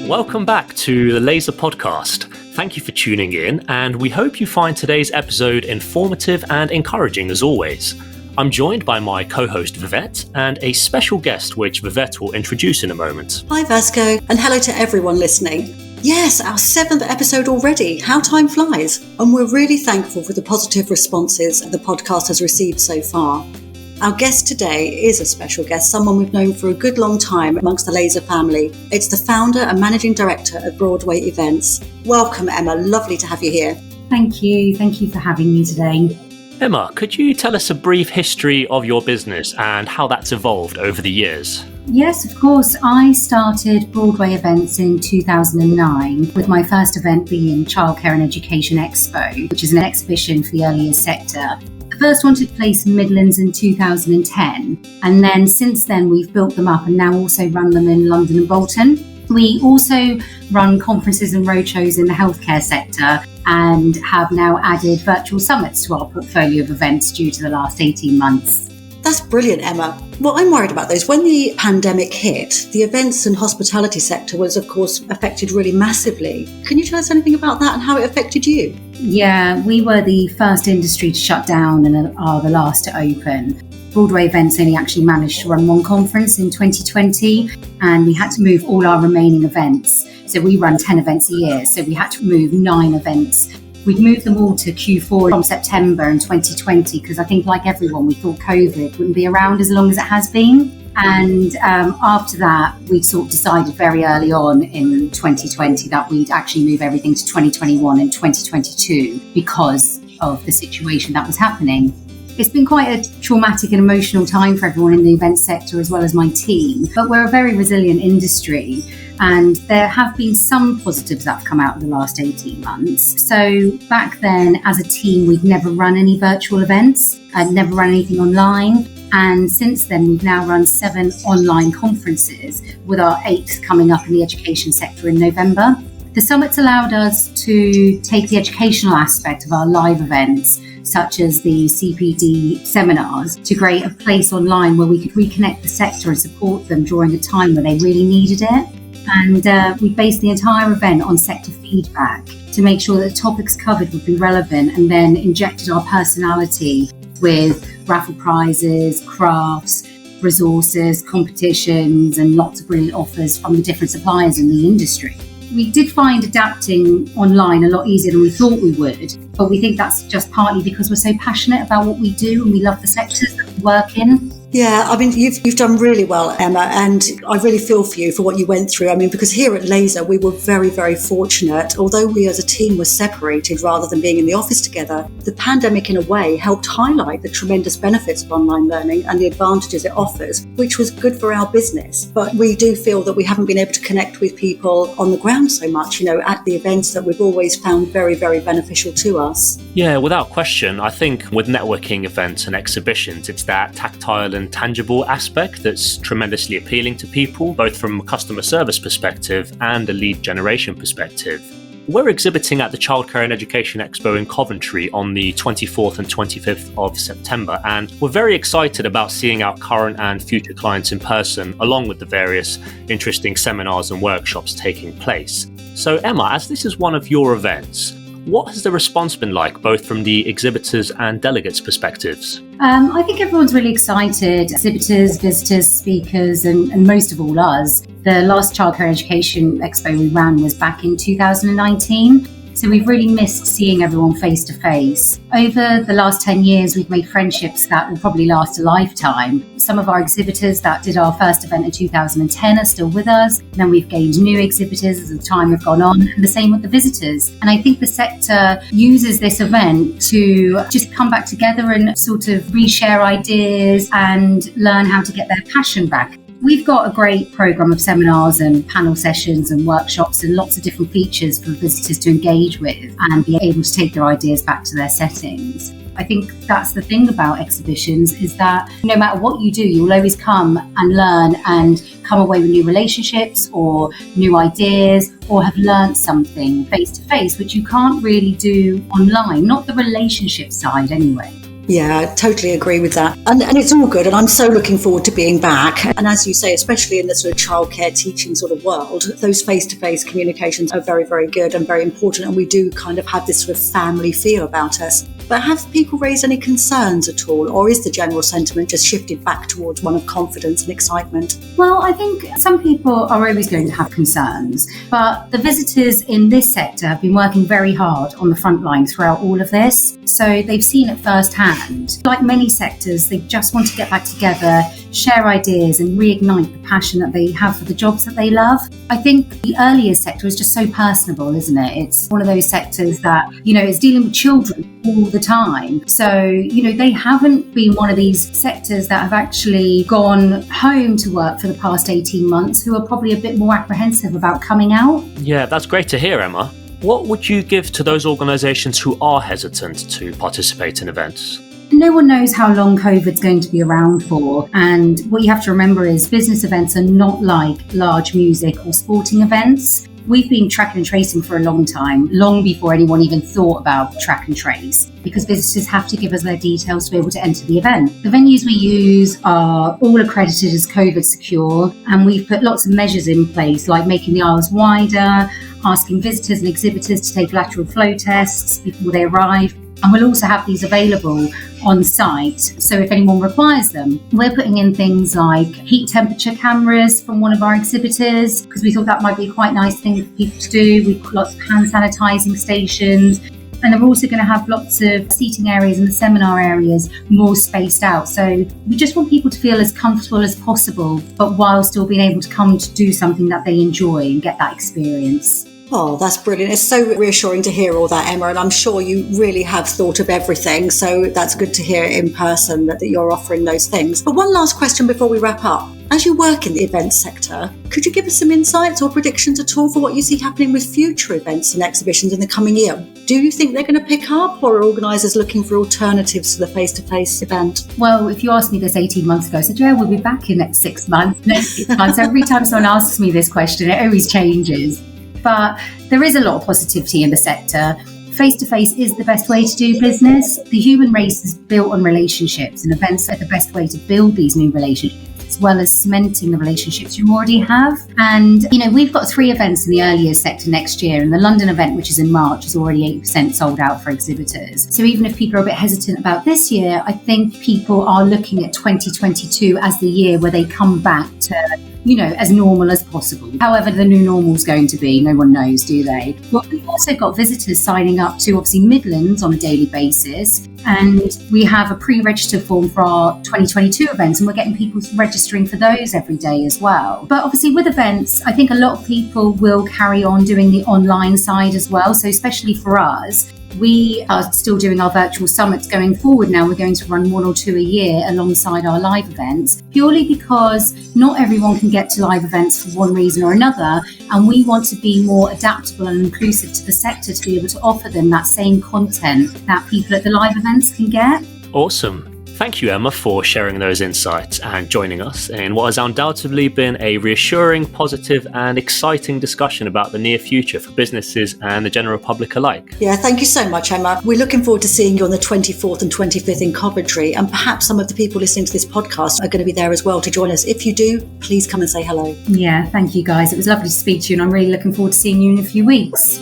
Welcome back to the Laser Podcast. Thank you for tuning in, and we hope you find today's episode informative and encouraging as always. I'm joined by my co-host Vivette and a special guest which Vivette will introduce in a moment. Hi Vasco, and hello to everyone listening. Yes, our 7th episode already. How time flies. And we're really thankful for the positive responses the podcast has received so far. Our guest today is a special guest, someone we've known for a good long time amongst the Laser family. It's the founder and managing director of Broadway Events. Welcome, Emma. Lovely to have you here. Thank you. Thank you for having me today. Emma, could you tell us a brief history of your business and how that's evolved over the years? Yes, of course. I started Broadway Events in 2009, with my first event being Childcare and Education Expo, which is an exhibition for the early years sector. The first one took place in Midlands in 2010, and then since then we've built them up and now also run them in London and Bolton. We also run conferences and roadshows in the healthcare sector and have now added virtual summits to our portfolio of events due to the last 18 months. That's brilliant, Emma. What I'm worried about though is when the pandemic hit, the events and hospitality sector was, of course, affected really massively. Can you tell us anything about that and how it affected you? Yeah, we were the first industry to shut down and are the last to open. Broadway Events only actually managed to run one conference in 2020, and we had to move all our remaining events. So we run 10 events a year, so we had to move 9 events. We'd moved them all to Q4 from September in 2020 because I think, like everyone, we thought COVID wouldn't be around as long as it has been. And after that, we sort of decided very early on in 2020 that we'd actually move everything to 2021 and 2022 because of the situation that was happening. It's been quite a traumatic and emotional time for everyone in the event sector as well as my team, but we're a very resilient industry and there have been some positives that have come out of the last 18 months. So back then as a team, we'd never run any virtual events, I'd never run anything online. And since then, we've now run 7 online conferences with our 8th coming up in the education sector in November. The summits allowed us to take the educational aspect of our live events, such as the CPD seminars, to create a place online where we could reconnect the sector and support them during a time where they really needed it. And we based the entire event on sector feedback to make sure that the topics covered would be relevant, and then injected our personality with raffle prizes, crafts, resources, competitions, and lots of brilliant offers from the different suppliers in the industry. We did find adapting online a lot easier than we thought we would, but we think that's just partly because we're so passionate about what we do and we love the sectors that we work in. Yeah, I mean, you've done really well, Emma, and I really feel for you for what you went through. I mean, because here at Laser, we were very, very fortunate. Although we as a team were separated rather than being in the office together, the pandemic in a way helped highlight the tremendous benefits of online learning and the advantages it offers, which was good for our business. But we do feel that we haven't been able to connect with people on the ground so much, at the events that we've always found very, very beneficial to us. Yeah, without question. I think with networking events and exhibitions, it's that tactile and tangible aspect that's tremendously appealing to people, both from a customer service perspective and a lead generation perspective. We're exhibiting at the Childcare and Education Expo in Coventry on the 24th and 25th of September, and we're very excited about seeing our current and future clients in person, along with the various interesting seminars and workshops taking place. So Emma, as this is one of your events, what has the response been like, both from the exhibitors and delegates' perspectives? I think everyone's really excited. Exhibitors, visitors, speakers, and most of all us. The last Childcare Education Expo we ran was back in 2019. So we've really missed seeing everyone face to face. Over the last 10 years, we've made friendships that will probably last a lifetime. Some of our exhibitors that did our first event in 2010 are still with us. And then we've gained new exhibitors as the time have gone on, and the same with the visitors. And I think the sector uses this event to just come back together and sort of reshare ideas and learn how to get their passion back. We've got a great programme of seminars and panel sessions and workshops and lots of different features for visitors to engage with and be able to take their ideas back to their settings. I think that's the thing about exhibitions, is that no matter what you do, you'll always come and learn and come away with new relationships or new ideas, or have learned something face to face, which you can't really do online, not the relationship side anyway. Yeah, I totally agree with that. And it's all good. And I'm so looking forward to being back. And as you say, especially in the sort of childcare teaching sort of world, those face-to-face communications are very, very good and very important. And we do kind of have this sort of family feel about us. But have people raised any concerns at all? Or is the general sentiment just shifted back towards one of confidence and excitement? Well, I think some people are always going to have concerns, but the visitors in this sector have been working very hard on the front line throughout all of this. So they've seen it firsthand. Like many sectors, they just want to get back together, share ideas and reignite the passion that they have for the jobs that they love. I think the earlier sector is just so personable, isn't it? It's one of those sectors that, is dealing with children all the time. So, they haven't been one of these sectors that have actually gone home to work for the past 18 months, who are probably a bit more apprehensive about coming out. Yeah, that's great to hear, Emma. What would you give to those organisations who are hesitant to participate in events? No one knows how long COVID's going to be around for. And what you have to remember is business events are not like large music or sporting events. We've been tracking and tracing for a long time, long before anyone even thought about track and trace, because visitors have to give us their details to be able to enter the event. The venues we use are all accredited as COVID secure, and we've put lots of measures in place, like making the aisles wider, asking visitors and exhibitors to take lateral flow tests before they arrive. And we'll also have these available on site. So if anyone requires them, we're putting in things like heat temperature cameras from one of our exhibitors, because we thought that might be a quite nice thing for people to do. We've got lots of hand sanitizing stations. And they're also going to have lots of seating areas and the seminar areas more spaced out. So we just want people to feel as comfortable as possible, but while still being able to come to do something that they enjoy and get that experience. Oh, that's brilliant. It's so reassuring to hear all that, Emma, and I'm sure you really have thought of everything. So that's good to hear in person that you're offering those things. But one last question before we wrap up. As you work in the events sector, could you give us some insights or predictions at all for what you see happening with future events and exhibitions in the coming year? Do you think they're going to pick up, or are organisers looking for alternatives to the face-to-face event? Well, if you asked me this 18 months ago, I said, we'll be back in next 6 months. Every time someone asks me this question, it always changes. But there is a lot of positivity in the sector. Face-to-face is the best way to do business. The human race is built on relationships, and events are the best way to build these new relationships, as well as cementing the relationships you already have. And, we've got 3 events in the early years sector next year, and the London event, which is in March, is already 8% sold out for exhibitors. So even if people are a bit hesitant about this year, I think people are looking at 2022 as the year where they come back to as normal as possible. However the new normal is going to be, no one knows, do they? But we've also got visitors signing up to, obviously, Midlands on a daily basis. And we have a pre-register form for our 2022 events, and we're getting people registering for those every day as well. But obviously with events, I think a lot of people will carry on doing the online side as well. So especially for us, we are still doing our virtual summits going forward now. We're going to run 1 or 2 a year alongside our live events, purely because not everyone can get to live events for one reason or another. And we want to be more adaptable and inclusive to the sector to be able to offer them that same content that people at the live events can get. Awesome. Thank you, Emma, for sharing those insights and joining us in what has undoubtedly been a reassuring, positive and exciting discussion about the near future for businesses and the general public alike. Yeah, thank you so much, Emma. We're looking forward to seeing you on the 24th and 25th in Coventry, and perhaps some of the people listening to this podcast are going to be there as well to join us. If you do, please come and say hello. Yeah, thank you guys. It was lovely to speak to you, and I'm really looking forward to seeing you in a few weeks.